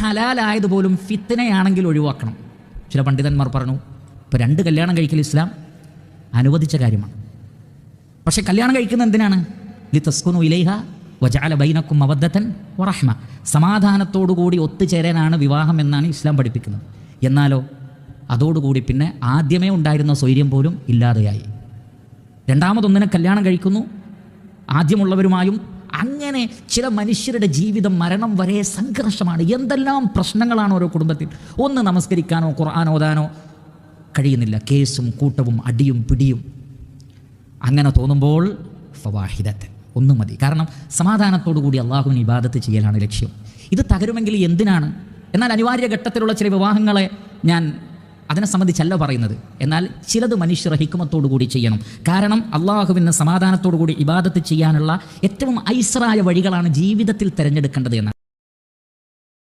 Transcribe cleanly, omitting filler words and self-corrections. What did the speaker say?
ഹലാലായതുപോലും ഫിത്നയാണെങ്കിൽ ഒഴിവാക്കണം. ചില പണ്ഡിതന്മാർ പറഞ്ഞു, ഇപ്പോൾ 2 കല്യാണം കഴിക്കൽ ഇസ്ലാം അനുവദിച്ച കാര്യമാണ്. പക്ഷേ കല്യാണം കഴിക്കുന്ന എന്തിനാണ്? ലിതസ്കുനു ഇലൈഹ വജഅല ബൈനക്കും മവദ്ദതൻ വറഹ്മ, സമാധാനത്തോടുകൂടി ഒത്തുചേരാനാണ് വിവാഹം എന്നാണ് ഇസ്ലാം പഠിപ്പിക്കുന്നത്. എന്നാലോ അതോടുകൂടി പിന്നെ ആദ്യമേ ഉണ്ടായിരുന്ന സ്വൈര്യം പോലും ഇല്ലാതെയായി. രണ്ടാമതൊന്നിനെ കല്യാണം കഴിക്കുന്നു, ആദ്യമുള്ളവരുമായും. അങ്ങനെ ചില മനുഷ്യരുടെ ജീവിതം മരണം വരെ സംഘർഷമാണ്. എന്തെല്ലാം പ്രശ്നങ്ങളാണ് ഓരോ കുടുംബത്തിൽ. ഒന്ന് നമസ്കരിക്കാനോ ഖുർആൻ ഓതാനോ കഴിയുന്നില്ല. കേസും കൂട്ടവും അടിയും പിടിയും. അങ്ങനെ തോന്നുമ്പോൾ ഫവാഹിദത്ത്, ഒന്ന് മതി. കാരണം സമാധാനത്തോടു കൂടി അള്ളാഹുവിന് ഇബാദത്ത് ചെയ്യലാണ് ലക്ഷ്യം. ഇത് തകരുമെങ്കിൽ എന്തിനാണ്? എന്നാൽ അനിവാര്യ ഘട്ടത്തിലുള്ള ചില വിവാഹങ്ങളെ ഞാൻ അതിനെ സംബന്ധിച്ചല്ല പറയുന്നത്. എന്നാൽ ചിലത് മനുഷ്യർ ഹിക്മത്തോടു കൂടി ചെയ്യണം. കാരണം അള്ളാഹുവിന് സമാധാനത്തോടു കൂടി ഇബാദത്ത് ചെയ്യാനുള്ള ഏറ്റവും ഐസറായ വഴികളാണ് ജീവിതത്തിൽ തിരഞ്ഞെടുക്കേണ്ടത് എന്നാണ്.